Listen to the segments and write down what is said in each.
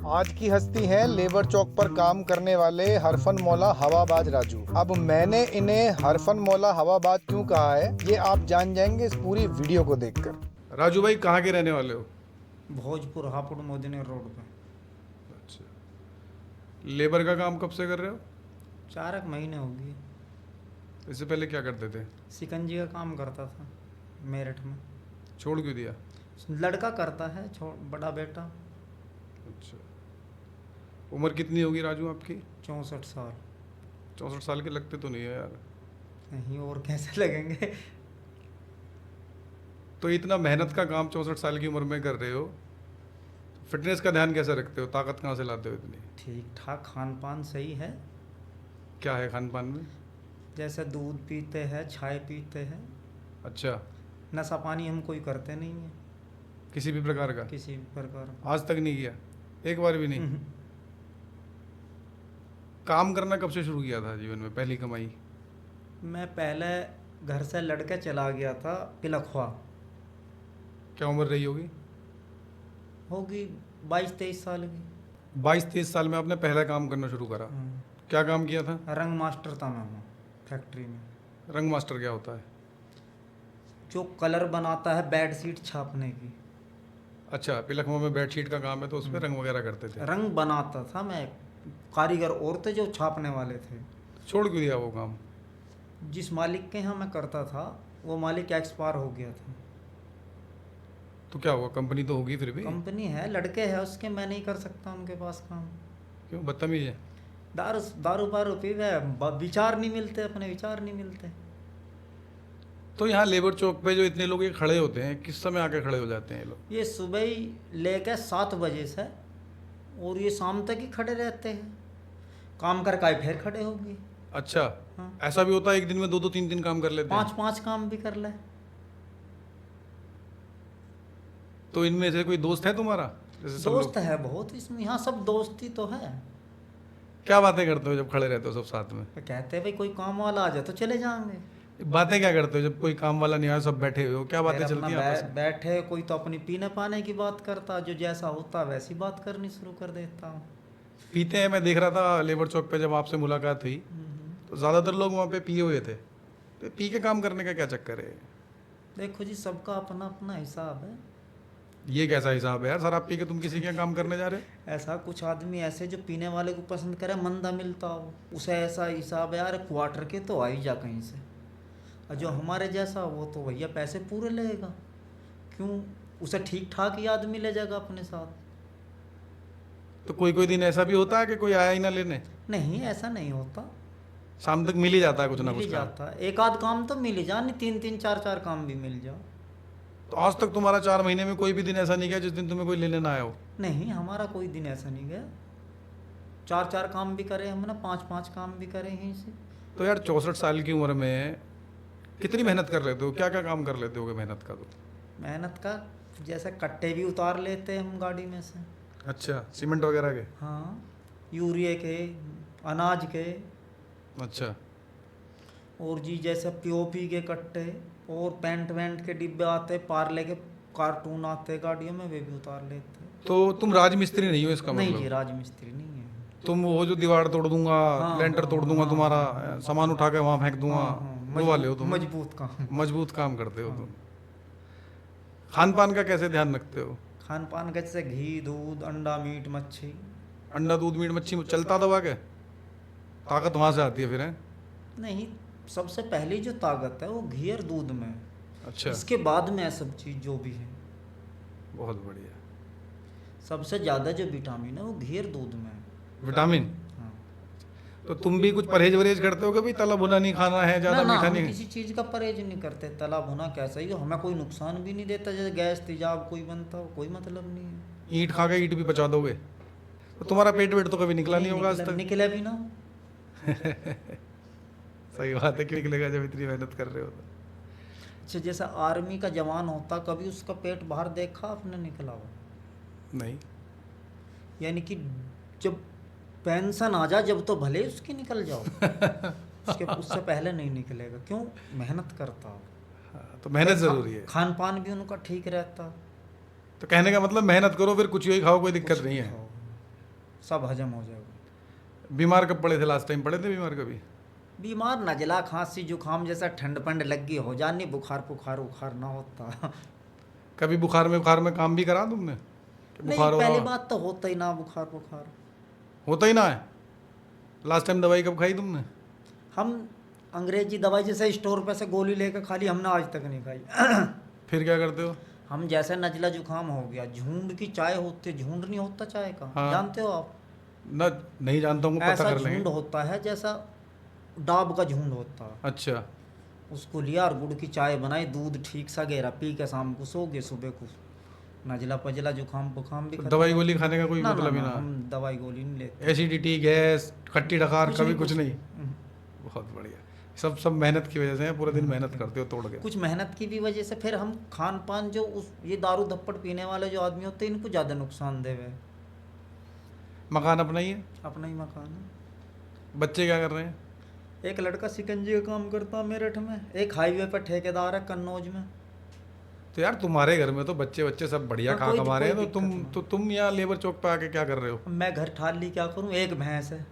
आज की हस्ती हैं लेबर चौक पर काम करने वाले हरफन मौला हवाबाज राजू। अब मैंने इन्हें हरफन मौला हवाबाज क्यों कहा है ये आप जान जाएंगे इस पूरी वीडियो को देखकर। राजू भाई कहाँ के रहने वाले हो? भोजपुर हापुड़ मोदिनी रोड पे। अच्छा, लेबर का काम कब से कर रहे हो? 4 एक महीने हो गए। इससे पहले क्या करते थे? सिकंजी का काम करता था मेरठ में। छोड़ क्यों दिया? लड़का करता है, बड़ा बेटा। अच्छा, उम्र कितनी होगी राजू आपकी? 64 साल। 64 साल के लगते तो नहीं है यार। नहीं, और कैसे लगेंगे। तो इतना मेहनत का काम 64 साल की उम्र में कर रहे हो, फिटनेस का ध्यान कैसे रखते हो? ताकत कहाँ से लाते हो इतनी? ठीक ठाक खान पान सही है। क्या है खान पान में? जैसे दूध पीते हैं, चाय पीते हैं। अच्छा, नशा पानी हम कोई करते नहीं है, किसी भी प्रकार का? किसी भी प्रकार। आज तक नहीं किया, एक बार भी नहीं? हम्म। काम करना कब से शुरू किया था जीवन में, पहली कमाई? मैं पहले घर से लड़के चला गया था पिलखवा। क्या उम्र रही होगी? होगी 22-23 साल की। 22-23 साल में आपने पहला काम करना शुरू करा। क्या काम किया था? रंग मास्टर था मैं फैक्ट्री में। रंग मास्टर क्या होता है? जो कलर बनाता है बेडशीट छापने की। अच्छा, पिलखमा में बेडशीट का काम है तो उस पर रंग वगैरह करते थे? रंग बनाता था मैं। कारीगर और थे जो छापने वाले थे। छोड़ क्यों दिया वो काम? जिस मालिक के यहाँ मैं करता था वो मालिक एक्सपायर हो गया था। तो क्या हुआ, कंपनी तो होगी फिर भी? कंपनी है, लड़के हैं उसके, मैं नहीं कर सकता उनके पास काम। क्यों, बदतमीज है? दारू दारू पारू पी गए, विचार नहीं मिलते, अपने विचार नहीं मिलते। तो यहाँ लेबर चौक पे जो इतने लोग ये खड़े होते हैं, किस समय आके खड़े हो जाते हैं ये लोग? ये सुबह ही लेकर 7 बजे से और ये शाम तक ही खड़े रहते हैं। काम कर के फिर खड़े होंगे। अच्छा, हाँ। ऐसा भी होता है एक दिन में 2-2 3-3 काम कर लेते हैं? 5-5 काम भी कर ले। तो इनमें से कोई दोस्त है तुम्हारा? जैसे सब दोस्त लोग है बहुत इसमें, यहाँ सब दोस्ती तो है। क्या बातें करते हो जब खड़े रहते हो सब साथ में? तो कहते हैं भाई कोई काम वाला आ जाए तो चले जाएंगे। बातें क्या करते हो जब कोई काम वाला नहीं आया, सब बैठे हुए हो, क्या बातें फिर चलती हैं अपना आपस में? बैठे, कोई तो अपनी पीने पाने की बात करता, जो जैसा होता वैसी बात करनी शुरू कर देता हूँ। पीते हैं, मैं देख रहा था लेबर चौक पे जब आपसे मुलाकात हुई तो ज़्यादातर लोग वहाँ पे पिए हुए थे। तो पी के काम करने का क्या चक्कर है? देखो जी, सबका अपना अपना हिसाब है। ये कैसा हिसाब है यार, शराब पी के तुम किसी के यहाँ काम करने जा रहे हो? ऐसा कुछ आदमी ऐसे जो पीने वाले को पसंद करे, मंदा मिलता हो, उसे ऐसा हिसाब है यार क्वार्टर के तो आ ही जा कहीं से। और जो हमारे जैसा वो तो भैया पैसे पूरे लेगा। क्यों, उसे ठीक ठाक ही आदमी ले जाएगा अपने साथ। तो कोई कोई दिन ऐसा भी होता है कि कोई आया ही ना लेने? नहीं, ऐसा नहीं होता। शाम तक मिल ही जाता है कुछ ना मिल ही कुछ काम? जाता है, एक आध काम तो मिल ही जा, नहीं 3-3 4-4 काम भी मिल जाओ। तो आज तक तुम्हारा 4 महीने में कोई भी दिन ऐसा नहीं गया जिस दिन तुम्हें कोई लेने ना आया हो? नहीं, हमारा कोई दिन ऐसा नहीं गया। 4-4 काम भी करे हमने, 5-5 काम भी करे यहीं से। तो यार 64 साल की उम्र में कितनी मेहनत कर लेते हो, क्या क्या काम कर लेते हो मेहनत का? तो मेहनत का जैसे कट्टे भी उतार लेते हैं हम गाड़ी में से। अच्छा, सीमेंट वगैरह के? हाँ, यूरिया के, अनाज के। अच्छा, और जी जैसे पीओपी के कट्टे और पेंट वेंट के डिब्बे आते, पार्ले के कार्टून आते गाड़ियों में, वे भी उतार लेते हैं। तो तुम राजमिस्त्री नहीं हो इसका नहीं जी, मतलब? राजमिस्त्री नहीं है। तुम वो जो दीवार तोड़ दूंगा, हाँ, लेंटर हाँ, तोड़ दूंगा, हाँ, तुम्हारा हाँ, सामान उठा के वहां फेंक दूंगा, हाँ, हाँ, वो वाले हो तुम? मजबूत काम। मजबूत काम करते हो हाँ। तुम। खान पान का कैसे ध्यान रखते हो? खान पान का जैसे घी, दूध, अंडा, मीट, मच्छी। अंडा दूध मीट मच्छी चलता दबा के? ताकत वहां से आती है फिर है? नहीं, सबसे पहली जो ताकत है वो घी और दूध में है। अच्छा, इसके बाद में है सब चीज़ जो भी है। बहुत बढ़िया। सबसे ज़्यादा जो विटामिन है वो घी और दूध में है। विटामिन? हाँ। तो तुम भी कुछ परहेज वरहेज करते हो कि भाई तला भुना नहीं खाना है, ज्यादा ना, मीठा हम नहीं? किसी चीज़ का परहेज नहीं करते। तला भुना कैसा ही हो, हमें कोई नुकसान भी नहीं देता। जैसे गैस तेजाब कोई बनता हो, कोई मतलब नहीं है। ईंट खा के ईंट भी पचा दोगे? तो तुम्हारा पेट वेट तो कभी निकला नहीं होगा आज तक? निकले भी ना। सही बात है, क्यों निकलेगा जब इतनी मेहनत कर रहे हो तो? अच्छा, जैसा आर्मी का जवान होता, कभी उसका पेट बाहर देखा आपने निकला हो? नहीं। यानी कि जब पेंशन आ जाए जब तो भले ही उसकी निकल जाओ। उससे पहले नहीं निकलेगा। क्यों, मेहनत करता हो। हाँ, तो मेहनत जरूरी है। खान पान भी उनका ठीक रहता। तो कहने का मतलब मेहनत करो, फिर कुछ ही खाओ, कोई दिक्कत नहीं है। सब हजम हो जाएगा। बीमार कब पड़े थे? लास्ट टाइम पड़े थे बीमार कभी? बीमार नजला खांसी जुकाम जैसा ठंड पंड लगी हो जानी, बुखार बुखार उखार ना होता। कभी बुखार में काम भी करा तुमने कि नहीं, बुखार हो रहा पहली हो? बात तो होता ही ना बुखार बुखार। होता ही ना है। लास्ट टाइम दवाई कब खाई तुमने? हम अंग्रेजी दवाई जैसे स्टोर पे से गोली लेकर खाली, हमने आज तक नहीं खाई। फिर क्या करते हो? हम जैसे नजला जुकाम हो गया, झूंड की चाय होती, झूंड नहीं होता चाय का, हाँ। जानते हो आप? ना, नहीं जानता हूँ, पता ऐसा कर लेंगे। झुंड होता है जैसा डाब का झुंड होता है। अच्छा। उसको लिया और गुड़ की चाय बनाई, दूध ठीक सा गेरा, पी के शाम को सो गए, सुबह को नजला पजला जुकाम बुखाम भी तो खत्म। दवाई गोली खाने का कोई ना, मतलब ही ना? हम दवाई गोली नहीं लेते। एसिडिटी, गैस, खट्टी डकार कभी कुछ नहीं? हम्म। बहुत बढ़िया। सब मेहनत की वजह से है, पूरे दिन मेहनत करते हो तोड़ के। कुछ मेहनत की भी वजह से फिर हम खान पान जो उस ये दारू धप्पड़ पीने वाले जो आदमी होते हैं, इनको ज़्यादा नुकसान देवे। मकान अपना ही है? अपना ही मकान है। बच्चे क्या कर रहे हैं? एक लड़का सिकंजी का काम करता है मेरठ में, एक हाईवे पर ठेकेदार है कन्नौज में। तो यार तुम्हारे घर में तो बच्चे सब बढ़िया हाँ, खा कोई कमा रहे हैं, कोई तो दिक्कत तुम यहाँ लेबर चौक पे आके क्या कर रहे हो? मैं घर ठाल ली, क्या करूं? एक भैंस है,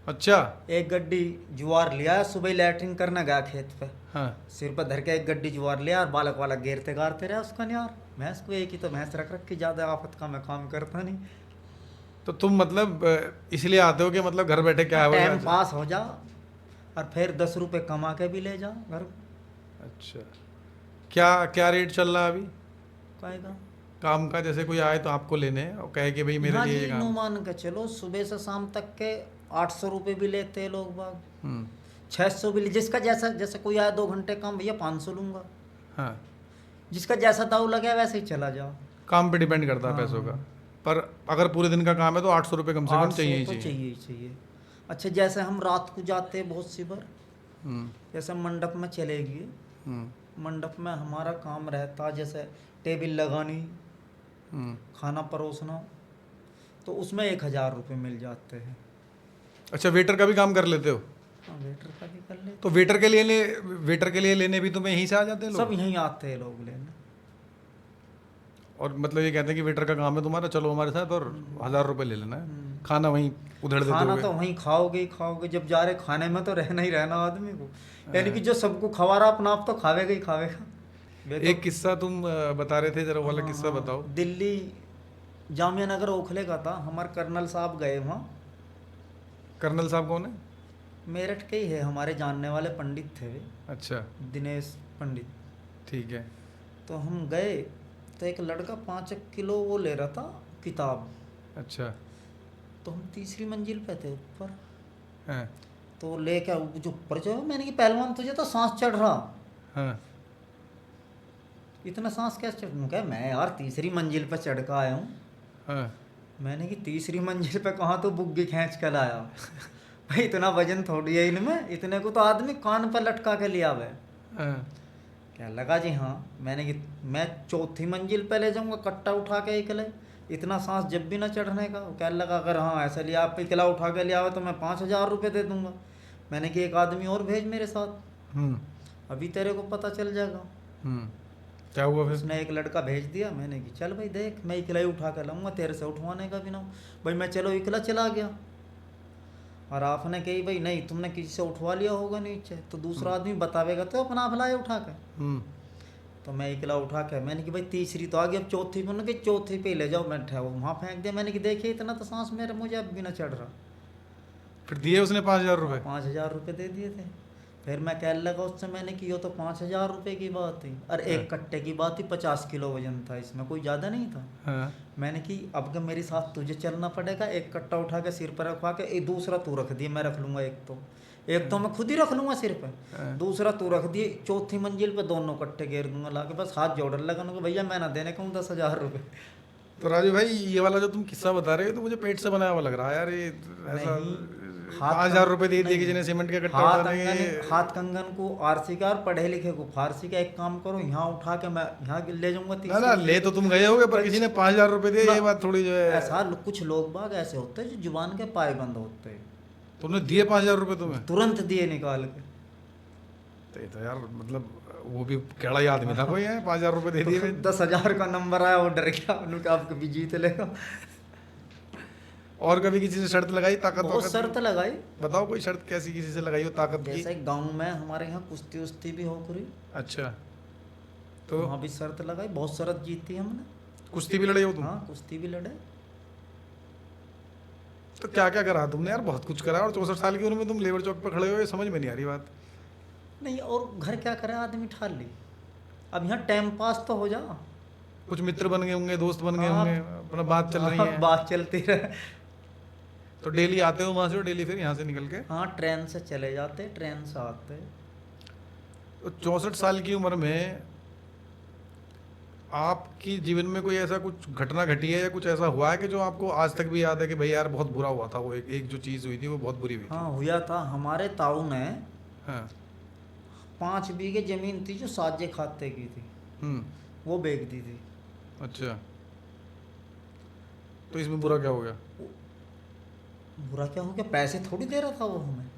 अच्छा। एक गड्डी ज्वार लिया, सुबह लैट्रिन करने गया खेत पे, हाँ। सिर पर धर के एक गड्डी ज्वार लिया और बालक वाला घेरते गारते रहा उसका। नहीं यार, भैंस को एक ही तो भैंस रख रख के, ज़्यादा आफत का मैं काम करता नहीं। तो तुम मतलब इसलिए आते हो कि मतलब घर बैठे क्या है टाइम पास हो जा और फिर 10 रुपए कमा के भी ले जा घर। अच्छा। क्या क्या रेट चल रहा है अभी कहेगा काम का? जैसे कोई आए तो आपको लेने हैं और कहे कि भाई मेरे हाँ लिए जी, ये नो काम। मान के चलो, सुबह से शाम तक के 800 रुपये भी लेते हैं लोग बाग, हम्म। 600 भी जिसका जैसा, जैसे कोई आया 2 घंटे काम, भैया 500 लूंगा। हाँ। जिसका जैसा दाव लगे वैसे ही चला जाओ। काम पे डिपेंड करता है हाँ। पैसों का। पर अगर पूरे दिन का काम है तो 800 रुपये कम से कम 800 चाहिए ही तो चाहिए। चाहिए ही चाहिए। अच्छा, जैसे हम रात को जाते हैं बहुत सी बार, हम्म। जैसे मंडप में चले गए, हम्म। मंडप में हमारा काम रहता जैसे टेबल लगानी, हम्म। खाना परोसना, तो उसमें 1000 रुपये मिल जाते हैं। अच्छा, वेटर का भी काम कर लेते हो? हाँ, वेटर का भी कर लेते। तो वेटर के लिए लेने भी तुम्हें यहीं से आ जाते हैं लोग? सब यहीं आते हैं लोग लेने। और मतलब ये कहते हैं कि वेटर का काम है तुम्हारा, चलो हमारे साथ और 1000 रुपये ले लेना है, खाना वहीं उधड़ देते खाना होगे? तो वहीं खाओगे ही खाओगे, जब जा रहे खाने में तो रहना ही रहना आदमी को, यानी कि जो सबको खवा रहा अपना आप तो खावेगा ही खावेगा। एक किस्सा तुम बता रहे थे, जरा वो वाला किस्सा बताओ। दिल्ली जामिया नगर ओखले का था, हमारे कर्नल साहब गए वहाँ। कर्नल साहब कौन है? मेरठ के ही है, हमारे जानने वाले पंडित थे, अच्छा। दिनेश पंडित। ठीक है। तो हम गए तो एक लड़का 5 किलो वो ले रहा था किताब। अच्छा। तो हम तीसरी मंजिल पे थे ऊपर, हाँ। तो लेके जो ऊपर जो, मैंने कि पहलवान तुझे तो सांस चढ़ रहा, हाँ। इतना सांस कैसे चढ़? क्या मैं यार तीसरी मंजिल पे चढ़ कर आया हूँ। हाँ। मैंने कि तीसरी मंजिल पे कहाँ तो बुग्गी खींच कर लाया। भाई इतना वजन थोड़ी है इनमें, इतने को तो आदमी कान पर लटका के लिया हुआ है। हाँ। क्या लगा जी? हाँ। मैंने कि मैं 4थी मंजिल पे ले जाऊंगा कट्टा उठा के अकेले, इतना सांस जब भी ना चढ़ने का। क्या लगा अगर हाँ ऐसे लिया आप अकेला उठा के लिया हो तो मैं 5000 रुपये दे दूंगा। मैंने कि एक आदमी और भेज मेरे साथ, अभी तेरे को पता चल जाएगा। क्या हुआ फिर? उसने एक लड़का भेज दिया। मैंने कि चल भाई देख, मैं अकेला ही उठा कर लाऊंगा, तेरे से उठवाने का भी ना हो। भाई मैं चलो अकेला चला गया, और आपने कही भाई नहीं तुमने किसी से उठवा लिया होगा नीचे, तो दूसरा आदमी बतावेगा तो अपना आप लाए उठा के। तो मैं अकेला उठा के, मैंने कि भाई तीसरी तो आ गई, अब चौथी पे, उन्होंने कि चौथी पे ले जाओ। मैं ठहरा वहाँ फेंक दिया। मैंने कि देखिए इतना तो सांस मेरे मुझे अब भी ना चढ़ रहा। फिर दिए उसने 5000 रुपये? 5000 रुपये दे दिए थे। फिर मैं कहने लगा उससे, मैंने कि ये तो 5000 रुपये की बात थी, और एक कट्टे की बात थी, 50 किलो वजन था इसमें, कोई ज़्यादा नहीं था। हाँ। मैंने कि अब के मेरे साथ तुझे चलना पड़ेगा, एक कट्टा उठा के सिर पर रखवा के, एक दूसरा तू रख दिए, मैं रख लूँगा एक तो मैं खुद ही रख लूँगा सिर पे, दूसरा तू रख दिए। 4थी मंजिल पे दोनों कट्टे घेर दूंगा ला के, बस हाथ जोड़ लगा उनको, भैया मैं ना देने कहूँ 10,000 रुपये। तो राजू भाई ये वाला जो तुम किस्सा बता रहे हो तो मुझे पेट से बनाया हुआ लग रहा है यार। ये ऐसा 5000 रुपये दे दिए कि जिन्हें सीमेंट के कट्टा उठाने के। हाथ कंगन को आरसी का और पढ़े लिखे को फारसी का, एक काम करो यहाँ उठा के मैं यहाँ ले जाऊंगा। ना ना, ले तो तुम गए होगे पर किसी ने 5000 रुपये दिए, ये बात थोड़ी जो है। ऐसा कुछ लोग बाग ऐसे होते हैं जो जुबान के पायबंद होते हैं। तुमने दिए 5000 रुपये तुम्हें? तुरंत दिए निकाल के। तो ये तो यार मतलब वो भी केड़ा ही आदमी था कोई है, 5000 रुपये दे दिए। 10,000 का नंबर आया, वो डर गया, उन्होंने कहा आप कभी जीत लेगा। और कभी किसी से शर्त लगाई ताकत बहुत वाकत शर्त लगाई। बताओ कोई शर्त कैसी किसी से लगाई हो ताकत की? जैसे गांव में हमारे यहाँ कुश्ती उस्ती भी हो करी, अच्छा, तो तो वहाँ भी शर्त लगाई, बहुत शर्त जीती हमने। कुश्ती भी लड़े हो तुम? हाँ, कुश्ती भी लड़े। तो क्या क्या करा तुमने यार? बहुत कुछ करा। और 64 साल की उम्र में तुम लेबर चौक पर खड़े हो, ये समझ में नहीं आ रही बात। नहीं, और घर क्या करे आदमी ठाल ली। अब यहाँ टाइम पास तो हो जा। कुछ मित्र बन गए होंगे, दोस्त बन गए हाँ, होंगे, अपना बात चल रही है, बात चलती रहे। तो डेली आते हो वहां से, और डेली फिर यहाँ से निकल के? हाँ, ट्रेन से चले जाते, ट्रेन से आते। तो 64 साल की उम्र में आपकी जीवन में कोई ऐसा कुछ घटना घटी है या कुछ ऐसा हुआ है कि जो आपको आज तक भी याद है कि भाई यार बहुत बुरा हुआ था वो, एक जो चीज़ हुई थी वो बहुत बुरी हुई थी? हाँ, हुआ था। हमारे ताऊ ने हाँ। 5 बीघे जमीन थी जो साजे खाते की थी, वो बेच दी थी। अच्छा, तो इसमें बुरा क्या हो गया? बुरा क्या हो गया? पैसे थोड़ी दे रहा था वो हमें।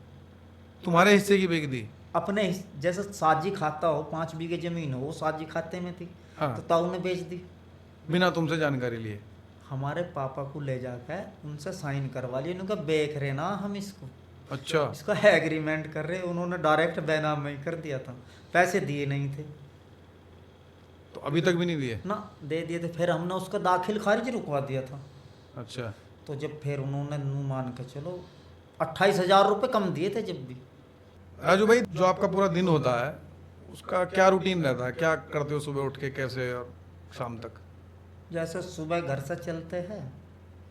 तुम्हारे हिस्से की बेच दी? अपने जैसे साजी खाता हो, 5 बीघे जमीन हो, वो साजी खाते में थी। हाँ। तो ताऊ ने बेच दी बिना तुमसे जानकारी लिए? हमारे पापा को ले जाकर उनसे साइन करवा लिया। उनका बेच रहे ना हम इसको, अच्छा, इसका एग्रीमेंट कर रहे। उन्होंने डायरेक्ट बैनाम में ही कर दिया था, पैसे दिए नहीं थे तो अभी तक भी नहीं दिए? ना, दे दिए थे। फिर हमने उसका दाखिल खारिज रुकवा दिया था। अच्छा, तो जब फिर उन्होंने नू मान के चलो 28,000 रुपये कम दिए थे जब भी। राजू भाई, जो आपका पूरा दिन होता है उसका क्या रूटीन रहता है? क्या करते हो सुबह उठ के, कैसे, और शाम तक? जैसे सुबह घर से चलते हैं,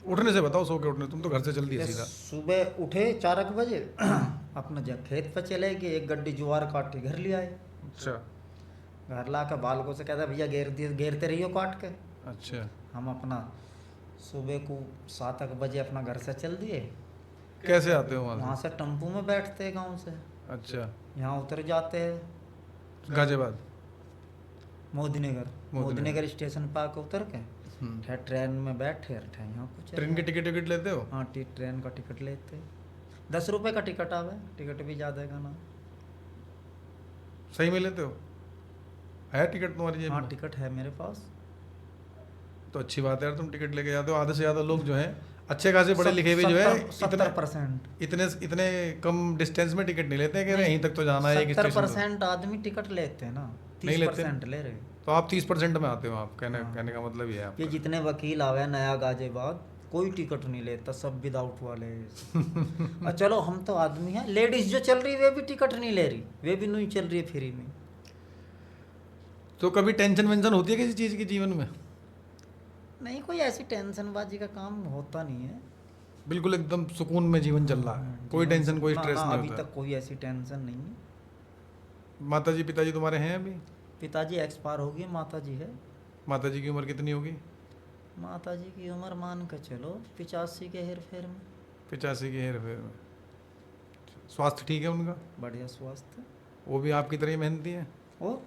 उठने से बताओ, सो के उठने, तुम तो घर से चल दिए जैसे सीधा। सुबह उठे 4 बजे अपना जब खेत पे चले गए, एक गड्डी ज्वार काट के घर ले आए। अच्छा। घर ला कर बालकों से कहता भैया घेरते रहियो काट के। अच्छा, हम अपना सुबह को 7 बजे अपना घर से चल दिए। कैसे आते हो वहाँ वहाँ से टेम्पू में बैठते हैं गाँव से, से? अच्छा, यहाँ उतर जाते हैं गाजियाबाद? मोदीनगर स्टेशन पर आके उतर के फिर ट्रेन में बैठे यहाँ कुछ ट्रेन की टिकट लेते हो? हाँ, ट्रेन का टिकट लेते। 10 रुपये का टिकट आवे, टिकट भी ज़्यादा का ना। सही में लेते हो? है टिकट तुम्हारी जेब हाँ, में? टिकट है मेरे पास। तो अच्छी बात है यार, तुम टिकट लेके जाते हो। आधे से ज़्यादा लोग जो है अच्छे खासे पढ़े लिखे हुए जो है 70% इतने कम डिस्टेंस में टिकट नहीं लेते, कह रहे यहीं तक तो जाना है, एक स्टेशन 70% आदमी टिकट लेते हैं ना, नहीं लेते? 30% ले रहे। तो आप 30% में आते हो आप, कहने का मतलब ये है आपका। ये जितने वकील आवे नया गाजियाबाद, कोई टिकट नहीं लेता, सब विदाउट वाले। और चलो हम तो आदमी हैं, लेडीज जो चल रही वे भी टिकट नहीं ले रही, वे भी नहीं चल रही है फ्री में। तो कभी टेंशन वेंशन होती है किसी चीज़ की जीवन में? नहीं, कोई ऐसी टेंशनबाजी का काम होता नहीं है। बिल्कुल एकदम सुकून में जीवन चल रहा है, कोई टेंशन कोई स्ट्रेस नहीं अभी होता? तक कोई ऐसी टेंशन नहीं है। माताजी पिताजी तुम्हारे हैं अभी? पिताजी एक्सपायर हो गए, माताजी है। माताजी की उम्र कितनी होगी? माताजी की उम्र मान के चलो 85 के हेर फेर में। 85 की हेर फेर में। स्वास्थ्य ठीक है उनका? बढ़िया स्वास्थ्य। वो भी आपकी तरह ही मेहनती है? और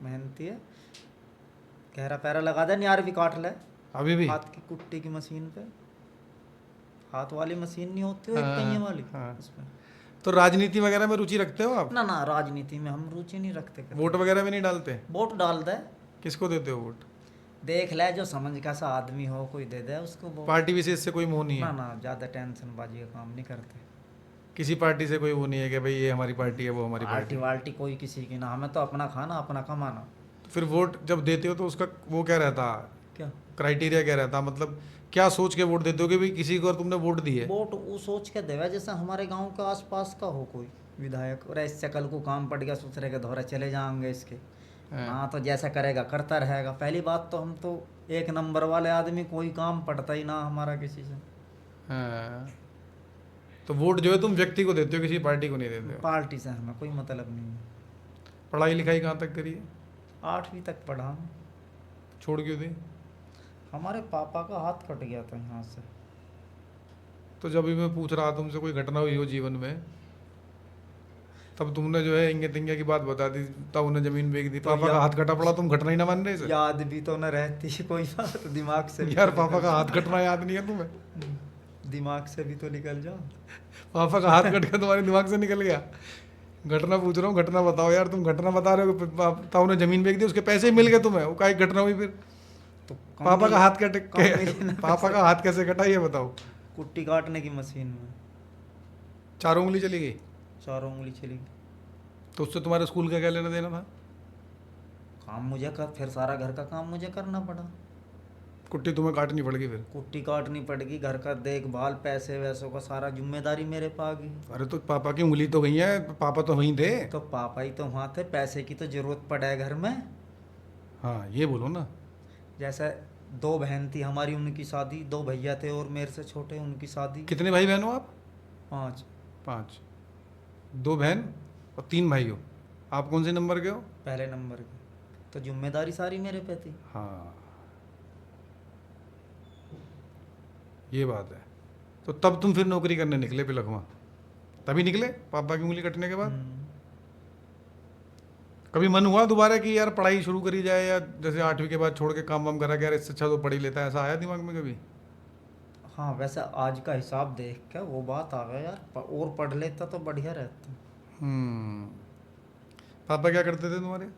मेहनती है, गहरा पैरा लगा दे, न्यार भी काट ले। अभी भी? हाथ की कुट्टी की मशीन पे, हाथ वाली मशीन नहीं होती, वो एक हाँ, पहिए वाली, हाँ। उसमें। तो राजनीति वगैरह में रुचि रखते हो आप? ना ना, राजनीति में हम रुचि नहीं रखते। वोट वगैरह में नहीं डालते? वोट डाल दे, किसको देते हो वोट? देख ले जो समझ का सा आदमी हो, कोई दे दे उसको वोट। पार्टी विशेष से कोई मोह नहीं ना है? ना, ज़्यादा टेंशन बाजी का काम नहीं करते। किसी पार्टी से कोई वो नहीं है कि भाई ये हमारी पार्टी है, वो हमारी पार्टी पार्टी? वार्टी कोई किसी की ना, हमें तो अपना खाना अपना कमाना। तो फिर वोट जब देते हो तो उसका वो क्या रहता, क्या क्राइटेरिया क्या रहता, मतलब क्या सोच के वोट देते हो कि भाई किसी को तुमने वोट दी है? वोट वो सोच के देवे जैसे हमारे गांव के आसपास का हो कोई विधायक, और इससे कल को काम पड़ गया दूसरे के धोरे चले जाएंगे इसके। हाँ, तो जैसा करेगा करता रहेगा। पहली बात तो हम तो 1 नंबर वाले आदमी, कोई काम पड़ता ही ना हमारा किसी से। हाँ। तो वोट जो है तुम व्यक्ति को देते हो, किसी पार्टी को नहीं देते हो? पार्टी से हमें कोई मतलब नहीं है। पढ़ाई लिखाई कहाँ तक करी है? 8वीं तक पढ़ा हूँ। छोड़ क्यों दी? हमारे पापा का हाथ कट गया था यहाँ से। तो जब भी मैं पूछ रहा तुमसे कोई घटना हुई हो जीवन में, तब तुमने जो है इंगे तिंगे की बात बता दी, तब उन्हें जमीन बेच दी, पापा का हाथ कटा पड़ा, तुम घटना ही ना मान रहे इसे? याद भी तो न रहती कोई बात, दिमाग से भी यार तो पापा निकल का हाथ कटना याद नहीं है तुम्हें? दिमाग से भी तो निकल जाओ। पापा का हाथ कट के तुम्हारे दिमाग से निकल गया? घटना पूछ रहा हूँ, घटना बताओ यार। तुम घटना बता रहे हो, तब उन्हें जमीन बेच दी, उसके पैसे मिल गए तुम्हें, वो क्या घटना हुई फिर? तो पापा का हाथ कट कम मिले ना पापा का हाथ कैसे कटा ये बताओ? कुट्टी काटने की मशीन में 4 उंगली चली गई? 4 उंगली चली गई। तो उससे तुम्हारे स्कूल का क्या लेना देना था? काम मुझे कर, फिर सारा घर का काम मुझे करना पड़ा। कुट्टी तुम्हें काटनी पड़ेगी फिर? कुट्टी काटनी पड़ेगी, घर का देखभाल, पैसे वैसों का सारा जिम्मेदारी मेरे पे आ गई। अरे तो पापा की उंगली तो गई है, पापा तो वहीं थे। तो पापा ही तो वहाँ थे, पैसे की तो जरूरत पड़े घर में। हाँ ये बोलो ना। जैसे 2 बहन थी हमारी, उनकी शादी, 2 भैया थे और मेरे से छोटे, उनकी शादी। कितने भाई बहन हो आप? 5। 5। 2 बहन और 3 भाई हो। आप कौन से नंबर के हो? पहले नंबर की। तो जिम्मेदारी सारी मेरे पे थी। हाँ ये बात है। तो तब तुम फिर नौकरी करने निकले पिलखवा? तभी निकले पापा की उंगली कटने के बाद? कभी मन हुआ दोबारा कि यार पढ़ाई शुरू करी जाए, या जैसे 8वीं के बाद छोड़ के काम वाम करा, कि यार इससे अच्छा तो पढ़ ही लेता है, ऐसा आया दिमाग में कभी? हाँ वैसे आज का हिसाब देख के वो बात आ गया यार, और पढ़ लेता तो बढ़िया रहता। पापा क्या करते थे तुम्हारे?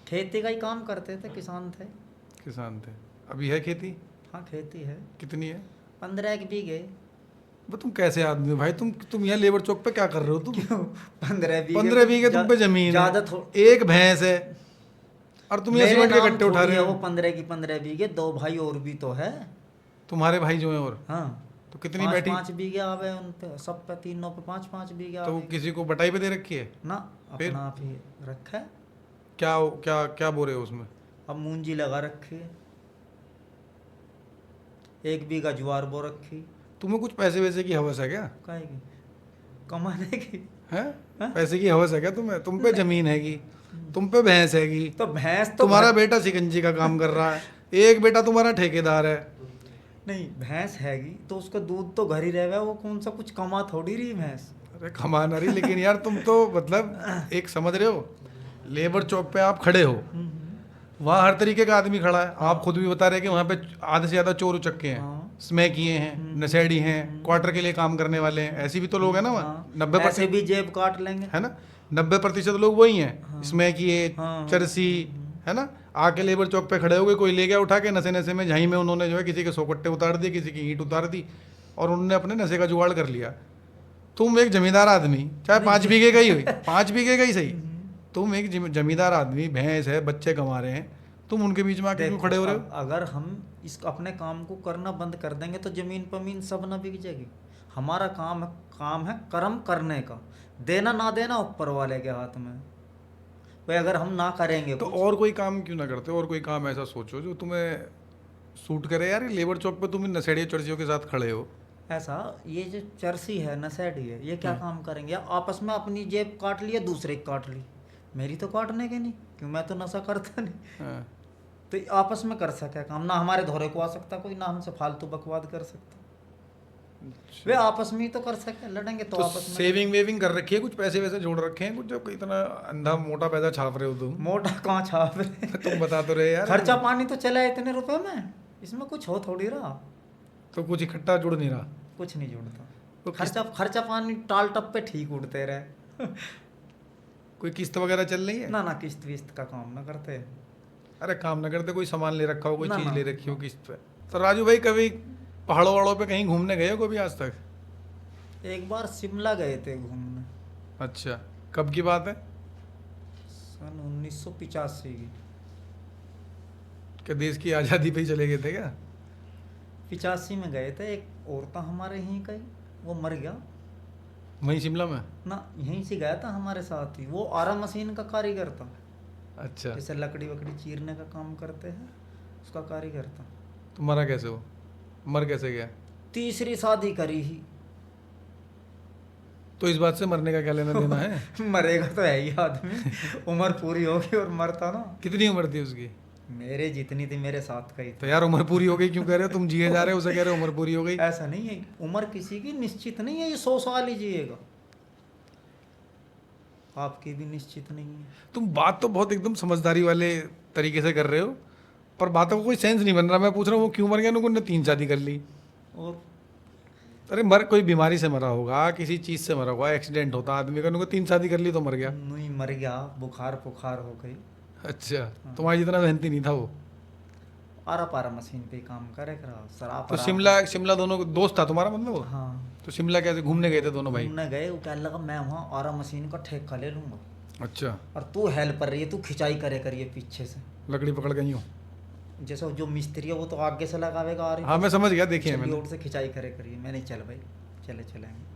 खेती का ही काम करते थे, किसान थे। किसान थे। अभी है खेती? हाँ खेती है। कितनी है? 15 एक बीघे। वो तुम कैसे आदमी हो भाई? तुम यहाँ लेबर चौक पे क्या कर रहे हो तुम? क्यों? 15 बीघे? 15 बीघे तुम पे जमीन ज्यादा है, एक भैंस है, और तुम ये मेरे सीमेंट के नाम गट्टे उठा थोड़ी रहे है हो। वो 15 की 15 बीघे, 2 भाई और भी तो है। तुम्हारे भाई जो है और? हाँ तो कितनी बैठी? 5 बीघे आवे उन पे, सब पे, तीनों पे 5 बीघे तो आवे। किसी को बटाई पे दे रखी है ना, फिर? अपना आप ही रखा है। क्या क्या क्या बो रहे हो उसमें? अब मूंजी लगा रखी है, 1 बीघा ज्वार बो रखी। तुम्हें कुछ पैसे वैसे की हवस है क्या? काहे की? कमाने की। है? हाँ? पैसे की हवस है क्या तुम्हें? तुम पे जमीन हैगी, तुम पे भैंस हैगी, तो भैंस तो तुम्हारा बेटा सिकंजी का काम कर रहा है, एक बेटा तुम्हारा ठेकेदार है। नहीं, भैंस हैगी तो उसका दूध तो घर ही रह गया, वो कौन सा कुछ कमा थोड़ी रही भैंस। अरे कमा ना रही, लेकिन यार तुम तो मतलब एक समझ रहे हो, लेबर चौक पे आप खड़े हो, वहाँ हर तरीके का आदमी खड़ा है। आप खुद भी बता रहे हैं कि वहाँ पे आधे से ज्यादा चोर उचक्के हैं, हाँ। स्मैकिए हैं, नशेड़ी हैं, क्वार्टर के लिए काम करने वाले हैं, ऐसे भी तो लोग हैं ना वहाँ। हाँ, 90% ऐसे भी जेब काट लेंगे, है ना, 90% लोग वही हैं। हाँ। स्मैकिए, हाँ। चरसी, है ना, आके लेबर चौक पे खड़े हो गए, कोई ले गया उठा के, नशे नशे में झाई में उन्होंने जो है किसी के 100 कट्टे उतार दिए, किसी की ईंट उतार दी, और उन्होंने अपने नशे का जुगाड़ कर लिया। तुम एक जमींदार आदमी, चाहे 5 बीघे का ही हुई, 5 बीघे का ही सही, तुम एक जमींदार आदमी, भैंस है, बच्चे कमा रहे हैं, तुम उनके बीच में आके क्यों खड़े हो रहे हो? अगर हम इस अपने काम को करना बंद कर देंगे तो जमीन पमीन सब ना बिक जाएगी। हमारा काम है कर्म करने का, देना ना देना ऊपर वाले के हाथ में। भाई अगर हम ना करेंगे तो और कोई काम क्यों ना करते? और कोई काम ऐसा सोचो जो तुम्हें सूट करे। यार लेबर चौक पे तुम इन नशेड़ियों चर्चियों के साथ खड़े हो। ऐसा, ये जो चरसी है, नशेड़ी है, ये क्या काम करेंगे? आपस में अपनी जेब काट ली, दूसरे की काट ली, मेरी तो काटने के नहीं, क्यों, मैं तो नशा करता नहीं। हाँ। तो आपस में कर सके काम, ना हमारे धोरे को आ सकता कोई, ना हमसे फालतू बकवाद कर सकता। वे आपस में ही तो कर सके, लड़ेंगे तो आपस में। सेविंग वेविंग कर रखी है, कुछ पैसे वैसे जोड़ रखे हैं कुछ, जो इतना अंधा मोटा पैसा छाप रहे हो तुम? मोटा कहाँ छाप रहे? तुम बता तो रहे यार। खर्चा पानी तो चला है इतने रुपए में, इसमें कुछ हो थोड़ी रहा। तो कुछ इकट्ठा जुड़ नहीं रहा? कुछ नहीं जुड़ता, तो खर्चा पानी टाल टप पे ठीक उड़ते रहे। कोई किस्त वगैरह चल रही है? ना ना, किस्त विस्त का काम ना करते। अरे काम न करते, कोई सामान ले रखा हो, कोई ना, चीज ना, ले रखी हो किस्त पे? तो राजू भाई कभी पहाड़ों वहाड़ों पे कहीं घूमने गए हो कभी आज तक? एक बार शिमला गए थे घूमने। अच्छा, कब की बात है? सन 1985 की। क्या देश की आज़ादी पे ही चले गए थे क्या? 85 में गए थे। एक औरत हमारे यहीं का ही, वो मर गया वहीं शिमला में? ना, यहीं से गया था हमारे साथ ही। वो आरा मशीन का कारीगर था। अच्छा, जैसे लकड़ी वकड़ी चीरने का काम करते हैं, उसका कारीगर था। तो मरा कैसे हो? मर कैसे गया? तीसरी शादी करी ही। तो इस बात से मरने का क्या लेना देना है? मरेगा तो है ही आदमी, उम्र पूरी होगी और मरता ना। कितनी उम्र थी उसकी? मेरे जितनी थी, मेरे साथ का ही तो यार उम्र पूरी हो गई क्यों कह रहे हो? तुम जिए जा रहे हो, उसे कह रहे हो उम्र पूरी हो गई। ऐसा नहीं है, उम्र किसी की निश्चित नहीं है। ये 100 साल ही जिएगा, आपकी भी निश्चित नहीं है। तुम बात तो बहुत एकदम समझदारी वाले तरीके से कर रहे हो, पर बातों को कोई सेंस नहीं बन रहा। मैं पूछ रहा हूँ वो क्यों मर गया? उन्होंने 3 शादी कर ली। और अरे मर कोई बीमारी से मरा होगा, किसी चीज़ से मरा होगा, एक्सीडेंट होता आदमी का, उन्होंने 3 शादी कर ली तो मर गया। नहीं मर गया, बुखार पुखार हो गई। अच्छा, तुम्हारी जितना मेहनती नहीं था वो। आरा पारा मशीन पे ही काम करे करा शराब तो वराब- शिमला शिमला दोनों दोस्त था तुम्हारा मतलब वो? हाँ तो शिमला कैसे घूमने गए थे दोनों भाई? घूमने गए, वो कहने लगा मैं वहाँ आरा मशीन का ठेका ले लूंगा अच्छा, और तू हेल्प कर रही है, तू खिंचाई करे करिए पीछे से, लकड़ी पकड़ गई हूँ। जैसे जो मिस्त्री है वो तो आगे से लगावेगा आ रही हाँ मैं समझ गया, देखिए मैंने। ओर से खिंचाई करे करिए। मैंने चल भाई चलेंगे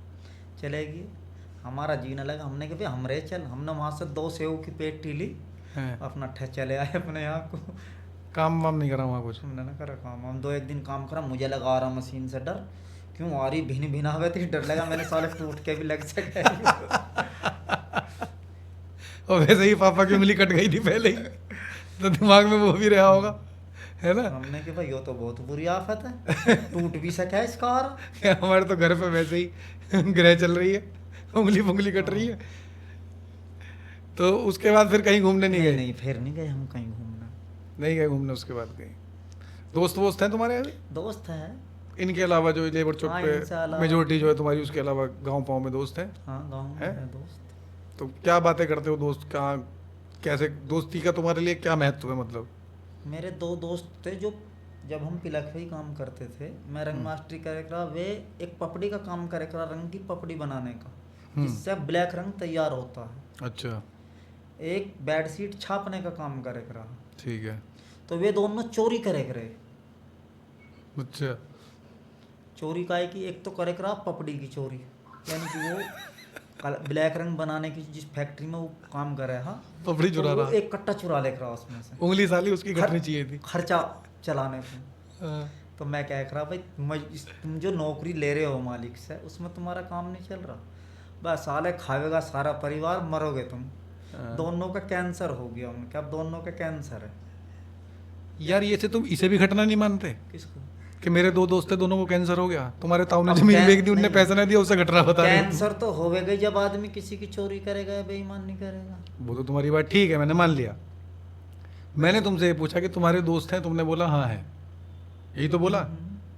चलेगी। हमारा जीना लगा, हमने कहा भाई हमरे चल। हमने वहाँ से 2 सेव की पेटी ली, हैं, अपना चले आए अपने यहाँ को। काम वाम नहीं करा वहाँ कुछ? हमने ना करा काम, हम 2-1 दिन काम करा। मुझे लगा आ रहा मशीन से डर, क्यों आ रही भिन भिन आवे थी, डर लगा मैंने साले टूट के भी लग सके। और वैसे ही पापा की उंगली कट गई थी पहले ही, तो दिमाग में वो भी रहा होगा, है ना? हमने कि भाई ये तो बहुत बुरी आफत है, टूट भी सके इसका आरा। हमारे तो घर पे वैसे ही ग्रह चल रही है, उंगली कट रही है। तो उसके बाद फिर कहीं घूमने नहीं गए? नहीं फिर नहीं गए हम कहीं घूमने। नहीं गए घूमने उसके बाद कहीं? दोस्त वोस्त हैं तुम्हारे अभी? दोस्त है, इनके अलावा जो लेबर चौक हाँ, पे इनसे अलावा- मेजोरिटी जो है तुम्हारी, उसके अलावा गांव पाँव में दोस्त हैं? हाँ गाँव में है? है दोस्त। तो क्या बातें करते हो दोस्त? कहाँ कैसे दोस्ती का तुम्हारे लिए क्या महत्व है मतलब? मेरे 2 दोस्त थे जो जब हम पिलख में ही काम करते थे, मैं रंग मास्टरी करे करा, वे एक पपड़ी का काम करे करा, रंग की पपड़ी बनाने का, जिससे ब्लैक रंग तैयार होता है। अच्छा, एक बेडशीट छापने का काम करे करा। ठीक है। तो वे दोनों चोरी करे करे। अच्छा, चोरी का है कि एक तो करे करा पपड़ी की चोरी, यानी कि वो ब्लैक रंग बनाने की जिस फैक्ट्री में वो काम करे, हाँ पपड़ी तो चुरा वो रहा, एक कट्टा चुरा ले करा उसमें से, उंगली साली उसकी कटनी चाहिए थी। खर्चा चलाने को। हाँ, तो मैं कह रहा भाई तुम जो नौकरी ले रहे हो मालिक से, उसमें तुम्हारा काम नहीं चल रहा, बस साले खाएगा सारा परिवार, मरोगे तुम। हाँ। दोनों का कैंसर हो गया उनके, अब दोनों का कैंसर है। यार ये से तुम इसे भी घटना नहीं मानते किसको? कि मेरे 2 दोस्त थे, दोनों को कैंसर हो गया, तुम्हारे ताऊ ने अब जमीन बेच दी, उनने नहीं। पैसा नहीं दिया, उससे घटना बता रहे हो? कैंसर तो होवेगा ही जब आदमी किसी की चोरी करेगा या बेईमान नहीं करेगा। वो तो तुम्हारी बात ठीक है, मैंने मान लिया। मैंने तुमसे ये पूछा कि तुम्हारे दोस्त हैं, तुमने बोला हाँ है, यही तो बोला।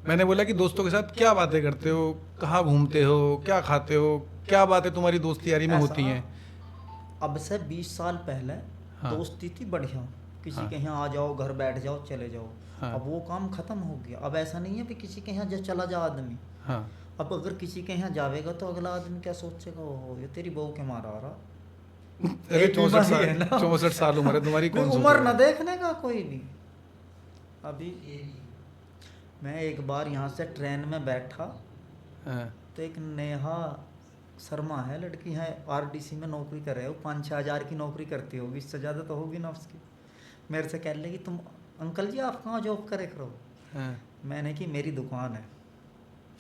मैंने बोला कि दोस्तों के साथ क्या बातें करते हो, कहाँ घूमते हो, क्या खाते हो, क्या बातें तुम्हारी दोस्ती यारी में होती हैं? अब से 20 साल पहले हाँ। दोस्ती थी बढ़िया, किसी हाँ। के यहाँ आ जाओ, घर बैठ जाओ, चले जाओ। हाँ। अब वो काम खत्म हो गया। अब ऐसा नहीं है कि किसी के यहाँ चला जा आदमी। हाँ, अब अगर किसी के यहाँ जावेगा तो अगला आदमी क्या सोचेगा, ओहो ये तेरी बहू के मारा आ रहा। अरे एक 64 बीमारी है साल ना। 64 साल उम्र है तुम्हारी, कौन नहीं, सोचेगा? उम्र ना देखने का कोई भी। अभी मैं एक बार यहाँ से ट्रेन में बैठा, हाँ, तो एक नेहा शर्मा है, लड़की है, आरडीसी में नौकरी कर रहे हो, 5-6 हज़ार की नौकरी करती होगी, इससे ज़्यादा तो होगी ना उसकी। मेरे से कह लगी तुम अंकल जी आप कहाँ जॉब करे करो? हाँ। मैंने कि मेरी दुकान है।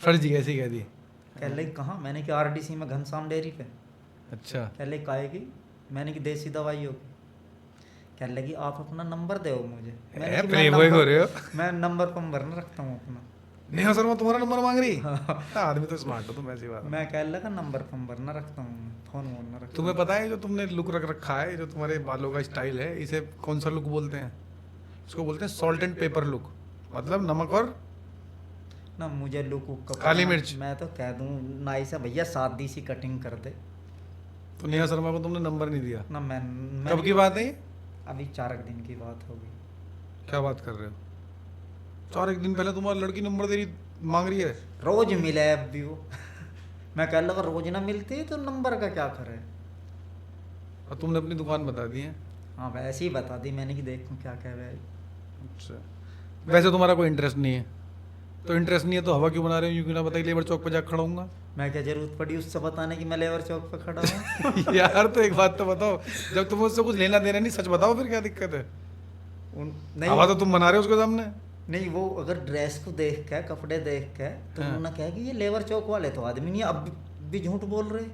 फर्जी ऐसी कह दी? कह लगी कहाँ? मैंने कि आरडीसी में घनश्याम डेयरी पे। अच्छा, कह लगी काहे की? मैंने कि देसी दवाइयों की। कह लगी आप अपना नंबर दो मुझे। मैंने कि प्ले बॉय हो रहे हो? मैं नंबर पंबर न रखता हूँ अपना। नेहा शर्मा तुम्हारा नंबर मांग रही? आदमी तो स्मार्ट हो तुम, ऐसी बात है। मैं कह लगा नंबर पंबर न रखता हूँ, फोन वोन न रखता तुम्हें हूँ। पता है जो तुमने लुक रख रखा है, जो तुम्हारे बालों का स्टाइल है, इसे कौन सा लुक बोलते हैं? इसको बोलते हैं सॉल्ट एंड पेपर लुक, मतलब नमक और ना मुझे लुक उक का काली पता- मिर्च। मैं तो कह दूँ नाई से भैया सादी सी कटिंग कर दे। तो नेहा शर्मा को तुमने नंबर नहीं दिया? ना मैं कब की बात है ये? अभी 4 दिन की बात होगी। क्या बात कर रहे हो? 4 दिन पहले तुम्हारी लड़की नंबर दे रही, मांग रही है? रोज मिले अब भी वो। मैं कह लगा रोज ना मिलती तो नंबर का क्या करे। और तुमने अपनी दुकान बता दी है? हाँ वैसे ही बता दी मैंने कि देखूँ क्या कह रहा है। अच्छा, वैसे तुम्हारा कोई इंटरेस्ट नहीं है? तो इंटरेस्ट नहीं है तो हवा क्यों बना रहे हो? यूँ क्यों ना बताइए, लेबर चौक पे जाकर खड़ा हूँगा। मैं क्या जरूरत पड़ी उससे बताने की मैं लेबर चौक पे खड़ा हूँ? यार तो एक बात तो बताओ, जब तुम उससे कुछ लेना देना नहीं, सच बताओ फिर क्या दिक्कत है? नहीं हवा तो तुम बना रहे हो उसके सामने। नहीं, वो अगर ड्रेस को देख के, कपड़े देख के तो हाँ। उन्होंने कहा कि ये लेबर चौक वाले तो आदमी नहीं है, अब भी झूठ बोल रहे।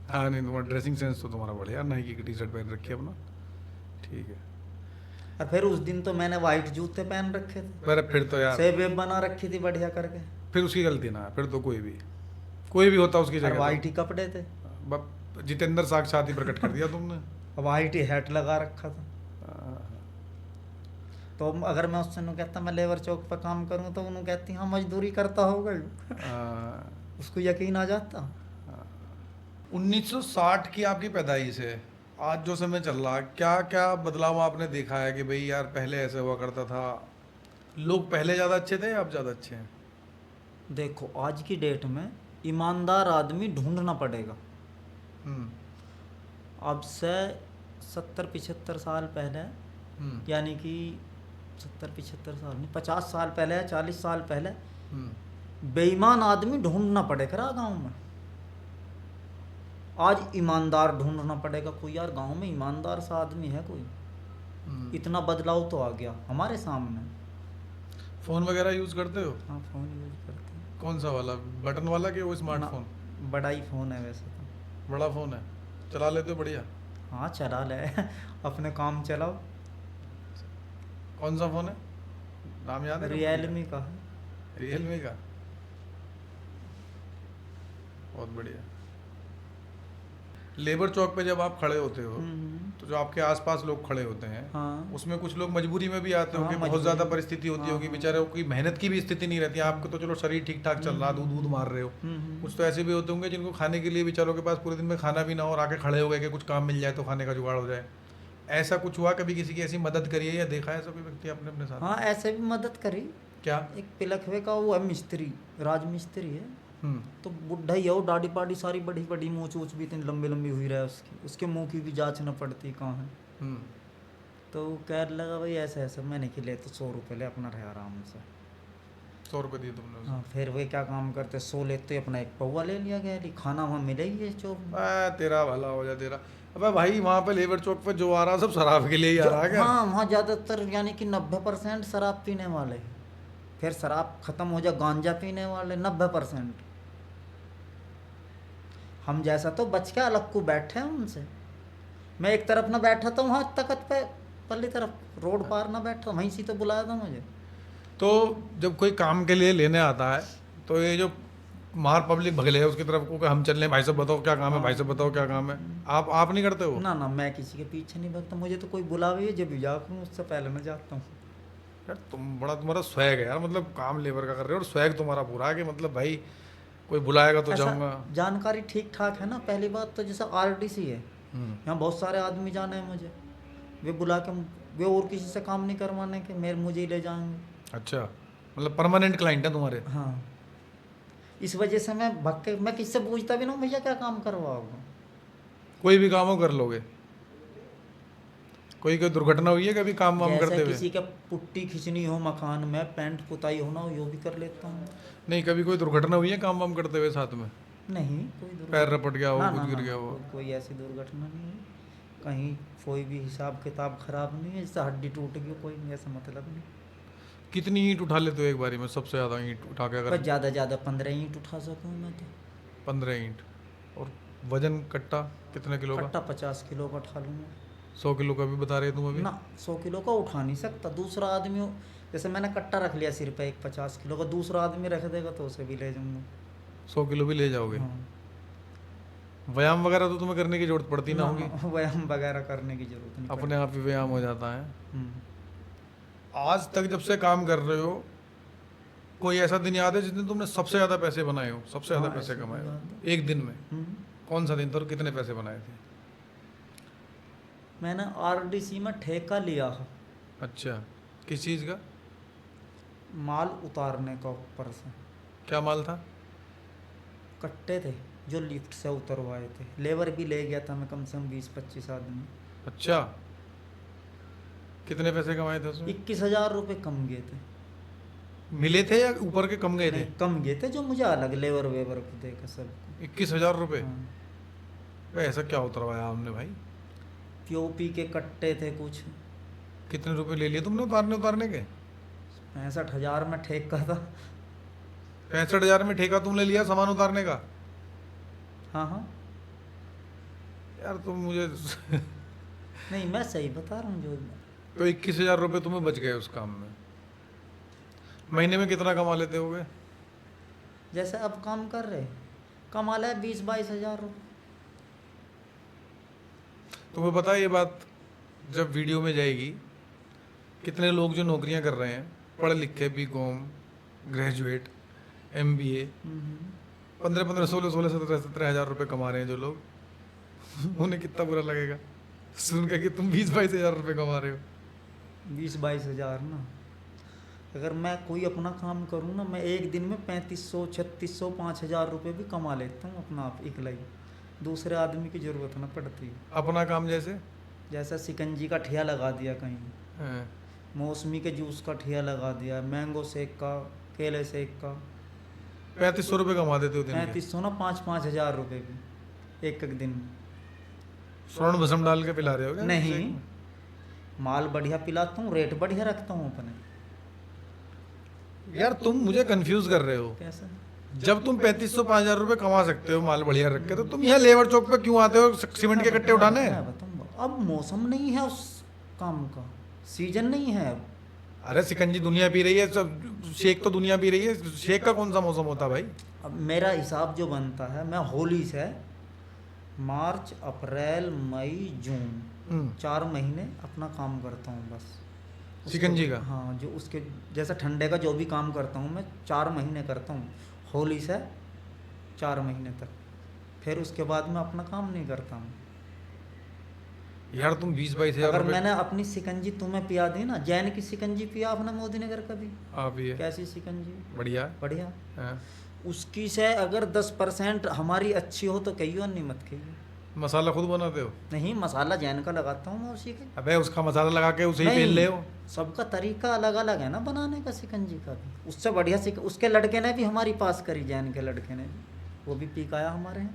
हाँ नहीं, तुम्हारा ड्रेसिंग सेंस तो तुम्हारा बढ़िया, नाइकी की टी शर्ट पहन रखी है अपना, ठीक है। और फिर उस दिन तो मैंने वाइट जूते पहन रखे थे, पर फिर तो यार, सेब वेब बना रखी थी बढ़िया करके, फिर उसकी गलती ना है, फिर तो कोई भी होता उसकी और जगह वाइट ही कपड़े थे, जितेंद्र साक्षात ही प्रकट कर दिया तुमने। वाइट ही हैट लगा रखा था। हाँ, तो अगर मैं उससे कहता मैं लेबर चौक पर काम करूँ तो उन्होंने कहती हाँ मजदूरी करता होगा। हाँ। उसको यकीन आ जाता। 1960 की आपकी पैदाइश है, आज जो समय चल रहा है, क्या क्या बदलाव आपने देखा है कि भाई यार पहले ऐसे हुआ करता था, लोग पहले ज़्यादा अच्छे थे या अब ज़्यादा अच्छे हैं? देखो आज की डेट में ईमानदार आदमी ढूंढना पड़ेगा। हम्म अब से 70-75 साल पहले, यानी कि 70-75 साल नहीं, 50 साल पहले या 40 साल पहले बेईमान आदमी ढूंढना पड़ेगा गांव में। आज ईमानदार ढूंढना पड़ेगा। कोई यार गांव में ईमानदार सा आदमी है कोई? इतना बदलाव तो आ गया हमारे सामने। फ़ोन वगैरह यूज़ करते हो? हाँ फ़ोन यूज करते हैं। कौन सा वाला, बटन वाला कि वो ना, स्मार्टफोन? बड़ा ही फ़ोन है वैसे तो। बड़ा फ़ोन है, चला लेते हो? बढ़िया। हाँ चला ले अपने काम चलाओ। कौन सा फ़ोन है, नाम याद है? रियलमी का है। रियलमी का, बहुत बढ़िया। लेबर चौक पे जब आप खड़े होते हो तो जो आपके आसपास लोग खड़े होते हैं, हाँ उसमें कुछ लोग मजबूरी में भी आते हाँ, होंगे, बहुत मजबूरी ज़्यादा में। परिस्थिति होती हाँ, होगी, हाँ। बेचारे को कोई मेहनत की भी स्थिति नहीं रहती। आपको तो चलो शरीर ठीक ठाक चल रहा, दूध दूध मार रहे हो। कुछ तो ऐसे भी होते होंगे जिनको खाने के लिए बेचारों के पास पूरे दिन में खाना भी ना हो और आके खड़े हो गए कि कुछ काम मिल जाए तो खाने का जुगाड़ हो जाए। ऐसा कुछ हुआ कभी? किसी की ऐसी मदद करी है या देखा है ऐसा कोई व्यक्ति आपने अपने साथ? हाँ ऐसे भी मदद करी। क्या? एक पिलखवे का वो है मिस्त्री, राज मिस्त्री है। हम्म तो बुढ़ा ही है वो, दाढ़ी पाड़ी सारी बड़ी बड़ी, मूछ ऊँच भी इतनी लंबी लंबी हुई रहा है उसकी, उसके मुंह की भी जांच न पड़ती कहाँ है। हम्म तो कह लगा भाई ऐसे ऐसे, मैंने कि ले तो 100 रुपये ले, अपना रहे आराम से। 100 रुपये दिए तुमने उसे? हाँ फिर वे क्या काम करते, 100 लेते अपना एक पौवा ले लिया गया, खाना वहाँ मिले ही है चौक में। तेरा भला हो जाए तेरा। अबे भाई वहाँ पे लेबर चौक पे जो आ रहा सब शराब के लिए ही आ रहा है क्या? हाँ वहाँ ज़्यादातर यानी कि 90% शराब पीने वाले, फिर शराब ख़त्म हो जाए गांजा पीने वाले 90%। हम जैसा तो बच के अलग को बैठे हैं उनसे। मैं एक तरफ ना बैठा था वहाँ तख्त पे, पल्ली तरफ रोड पार ना बैठा, वहीं से तो बुलाया था मुझे। तो जब कोई काम के लिए लेने आता है तो ये जो मार पब्लिक भगले है उसकी तरफ को कि हम चल रहे हैं, भाई साहब बताओ क्या काम है, भाई साहब बताओ क्या काम है, आप नहीं करते हो? ना ना, मैं किसी के पीछे नहीं भागता। मुझे तो कोई बुलावे जब भी जाऊँ उससे पहले मैं जाता हूँ। यार तुम बड़ा, तुम्हारा स्वैग है यार, मतलब काम लेबर का कर रहे हो और स्वैग तुम्हारा पूरा है कि मतलब भाई कोई बुलाएगा तो ऐसा जाऊंगा। जानकारी ठीक ठाक है ना। पहली बात तो जैसा आरटीसी है, यहाँ बहुत सारे आदमी जाने हैं मुझे, वे बुला के, वे और किसी से काम नहीं करवाने के, मेरे मुझे ही ले जाएंगे। अच्छा, मतलब परमानेंट क्लाइंट है तुम्हारे? हाँ, इस वजह से मैं भग के, मैं किससे पूछता भी ना भैया क्या काम करवाओगे। कोई भी काम हो कर लोगे? कोई दुर्घटना हुई है कभी काम वाम जैसे करते हुए? किसी का पुट्टी खींचनी हो मकान में, पेंट पुताई होना हो, यो भी कर लेता हूँ। नहीं, कभी कोई दुर्घटना हुई है काम वाम करते हुए साथ में? नहीं कोई पैर रपट गया हो, ना, कुछ ना, गिर ना, गया हो? कोई ऐसी दुर्घटना नहीं है कहीं। कोई भी हिसाब किताब खराब नहीं है, जैसे हड्डी टूट गई कोई ऐसा मतलब नहीं। कितनी ईंट उठा लेते हो एक बारी में? सबसे ज़्यादा ईंट उठा के पर अगर? ज़्यादा 15 ईंट उठा सकूँ मैं तो। 15 ईंट। और वजन कट्टा कितने किलो का? कट्टा 50 किलो का उठा लूँगा। 100 किलो का भी बता रहे तुम अभी? ना 100 किलो का उठा नहीं सकता दूसरा आदमी हो। जैसे मैंने कट्टा रख लिया सिर पे एक 50 किलो का, दूसरा आदमी रख देगा तो उसे भी ले जाऊँगा। 100 किलो भी ले जाओगे? हाँ। व्यायाम वगैरह तो तुम्हें करने की जरूरत पड़ती ना होगी? व्यायाम वगैरह करने की जरूरत नहीं अपने आप ही व्यायाम हो जाता है। हम्म। आज तक जब से काम कर रहे हो कोई ऐसा दिन याद है जिस दिन तुमने सबसे ज़्यादा पैसे बनाए हो, सबसे ज़्यादा हाँ, पैसे ऐसा कमाए तो हो याद एक दिन में? हम्म। कौन सा दिन था और कितने पैसे बनाए थे? मैंने आरडीसी में ठेका लिया है, अच्छा, किस चीज़ का? माल उतारने का ऊपर से। क्या माल था? कट्टे थे जो लिफ्ट से उतरवाए थे, लेबर भी ले गया था मैं, कम से कम 20-25 आदमी। अच्छा, कितने पैसे कमाए थे उसमें? 21,000 रुपये कम गए थे। मिले थे या ऊपर के कम गए थे? नहीं, कम गए थे, जो मुझे अलग लेबर वेबर को देखा सब। 21,000 रुपये? हाँ। ऐसा क्या उतरवाया हमने भाई? पीओपी के कट्टे थे कुछ। कितने रुपए ले लिए तुमने उतारने के? 65,000 में ठेका था। 65,000 में ठेका तुमने लिया सामान उतारने का? हाँ हाँ, यार तुम मुझे नहीं मैं सही बता रहा हूँ जो। तो 21,000 रुपये तुम्हें बच गए उस काम में। महीने में कितना कमा लेते होगे? जैसे अब काम कर रहे, कमा लिया 20-22 हज़ार रुपये। तुम्हें पता है ये बात जब वीडियो में जाएगी, कितने लोग जो नौकरियां कर रहे हैं, पढ़े लिखे, बीकॉम ग्रेजुएट, MBA, 15-15, 16-16, 17-17 हज़ार रुपये कमा रहे हैं जो लोग उन्हें कितना बुरा लगेगा सुन के कि तुम 20-22 हज़ार रुपये कमा रहे हो। 20-22 हज़ार ना, अगर मैं कोई अपना काम करूँ ना, मैं एक दिन में 3500 3600 5000 रुपये भी कमा लेता हूँ अपना आप अकेला ही, दूसरे आदमी की ज़रूरत ना पड़ती। अपना काम जैसे? जैसा शिकंजी का ठिया लगा दिया कहीं, हाँ। मौसमी के जूस का ठिया लगा दिया, मैंगो शेक का, केले शेक का। 3500 रुपये कमा देते हो दिन के? 3500 ना 5-5 हज़ार रुपये भी एक दिन में। स्वर्ण भस्म डाल के पिला रहे हो क्या? नहीं, माल बढ़िया पिलाता हूँ, रेट बढ़िया रखता हूँ अपने। यार तुम मुझे कंफ्यूज कर रहे हो। कैसा? जब तुम 3500 5000 रुपये कमा सकते हो माल बढ़िया रख के, तो तुम यहाँ लेबर चौक पे क्यों आते हो सीमेंट के कट्टे उठाने? मैं बताऊँ, अब मौसम नहीं है उस काम का, सीजन नहीं है अब। अरे सिकंजी दुनिया पी रही है, सब शेक तो दुनिया पी रही है, शेक का कौन सा मौसम होता है भाई? अब मेरा हिसाब जो बनता है, मैं होली से मार्च अप्रैल मई जून 4 महीने अपना काम करता हूँ बस। शिकंजी का? हाँ, जो उसके जैसा ठंडे का जो भी काम करता हूँ मैं 4 महीने करता हूँ, होली से 4 महीने तक। फिर उसके बाद मैं अपना काम नहीं करता हूँ। यार तुम 20-22 हजार अगर रुपये। मैंने अपनी शिकंजी तुम्हें पिया दी ना, जैन की शिकंजी पिया आपने मोदी नगर कभी? आप ही है। कैसी शिकंजी? बढ़िया। बढ़िया। हाँ। उसकी से अगर 10% हमारी अच्छी हो तो कहियो नहीं, मत कहियो। मसाला खुद बनाते हो? नहीं, मसाला जैन का लगाता हूँ मैं उसी का। अबे उसका मसाला लगा के उसे ही नहीं, पहन ले हो। सबका तरीका अलग अलग है ना बनाने का शिकंजी का भी। उससे बढ़िया उसके लड़के ने भी हमारी पास करी, जैन के लड़के ने भी, वो भी पी के आया हमारे यहाँ।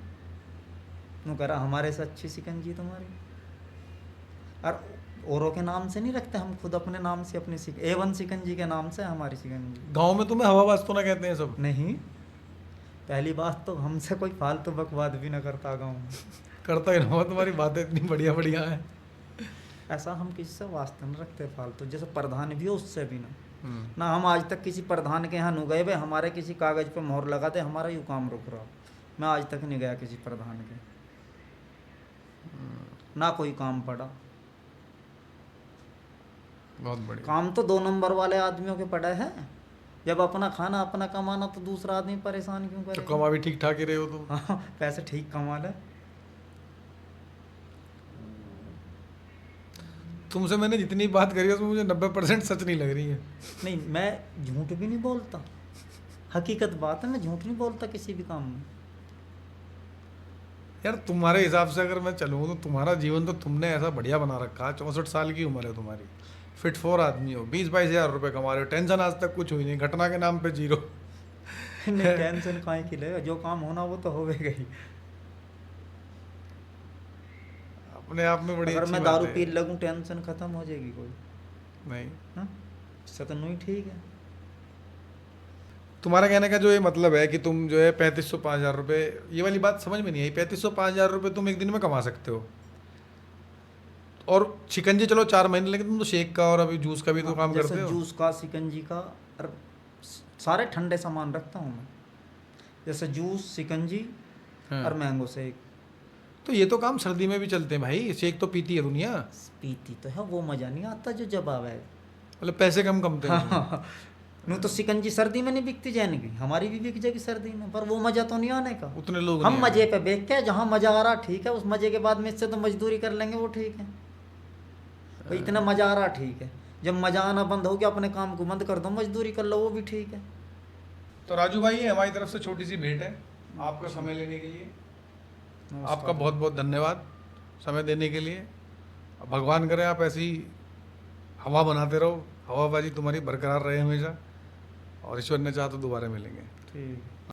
वो कह रहा हमारे से अच्छी शिकंजी तुम्हारी। और औरों के नाम से नहीं रखते हम, खुद अपने नाम से अपनी A1 शिकंजी के नाम से हमारी शिकंजी। गांव में तुम्हें हवाबाज तो ना कहते हैं सब? नहीं, पहली बात तो हमसे कोई फालतू बकवाद भी ना करता गाँव में। करता ही ना हो, तुम्हारी बातें इतनी बढ़िया बढ़िया है। ऐसा हम किसी से वास्ता नहीं रखते फालतू, जैसे प्रधान भी हो उससे भी ना हम आज तक किसी प्रधान के यहाँ नहीं गए भाई हमारे किसी कागज़ पे मोहर लगा दे हमारा यूँ काम रुक रहा। मैं आज तक नहीं गया किसी प्रधान के, ना कोई काम पड़ा। बहुत बढ़िया। काम तो 2 नंबर वाले आदमियों के पड़े हैं। जब अपना खाना अपना कमाना तो दूसरा आदमी परेशान क्यों तो करे? कमा भी ठीक ठाक ही रहे हो तुम। हाँ, पैसे ठीक कमा ले। तुमसे मैंने जितनी बात करी है उसमें मुझे 90% सच नहीं लग रही है। नहीं, मैं झूठ भी नहीं बोलता, हकीकत बात है, मैं झूठ नहीं बोलता किसी भी काम में। यार तुम्हारे हिसाब से अगर मैं चलूँ तो तुम्हारा जीवन तो तुमने ऐसा बढ़िया बना रखा है। 64 साल की उम्र है तुम्हारी, फिट 4 आदमी हो, 20-22 हजार रुपये कमा रहे हो, टेंशन आज तक कुछ हुई नहीं, घटना के नाम पे 0। नहीं, टेंशन काहे की ले, जो काम होना वो तो होगा ही। अपने आप में बड़ी अगर अच्छी मैं बात दारू है। पी लगूं टेंशन खत्म हो जाएगी कोई? नहीं, हाँ, इससे तो नहीं ठीक है। तुम्हारा कहने का जो ये मतलब है कि तुम जो है 3500 5000 रुपये, ये वाली बात समझ में नहीं आई। 3500 5000 रुपये तुम एक दिन में कमा सकते हो, और शिकंजी चलो 4 महीने, लेकिन तुम तो शेक का और अभी जूस का भी तो काम जैसे करते हो। जूस का, शिकंजी का, और सारे ठंडे सामान रखता हूँ मैं, जैसे जूस, शिकंजी हाँ। और मैंगो शेक। तो ये तो काम सर्दी में भी चलते हैं भाई, शेक तो पीती है दुनिया। पीती तो है, वो मज़ा नहीं आता जो जब आवे। मतलब पैसे कम कमते हैं उसमें। नहीं तो शिकंजी सर्दी में नहीं बिकती जैन की, हमारी भी बिक जाएगी सर्दी में, पर वो मज़ा तो नहीं आने का। उतने लोग हम नहीं मज़े पे बेच के, जहाँ मज़ा आ रहा ठीक है, उस मज़े के बाद में इससे तो मजदूरी कर लेंगे वो ठीक है। भाई इतना मज़ा आ रहा ठीक है, जब मज़ा आना बंद हो गया अपने काम को बंद कर दो, मजदूरी कर लो, वो भी ठीक है। तो राजू भाई, ये हमारी तरफ से छोटी सी भेंट है आपका समय लेने के लिए। आपका बहुत बहुत धन्यवाद समय देने के लिए। भगवान करे आप ऐसी हवा बनाते रहो, हवाबाजी तुम्हारी बरकरार रहे हमेशा, और ईश्वर ने चाहा तो दोबारा मिलेंगे। ठीक।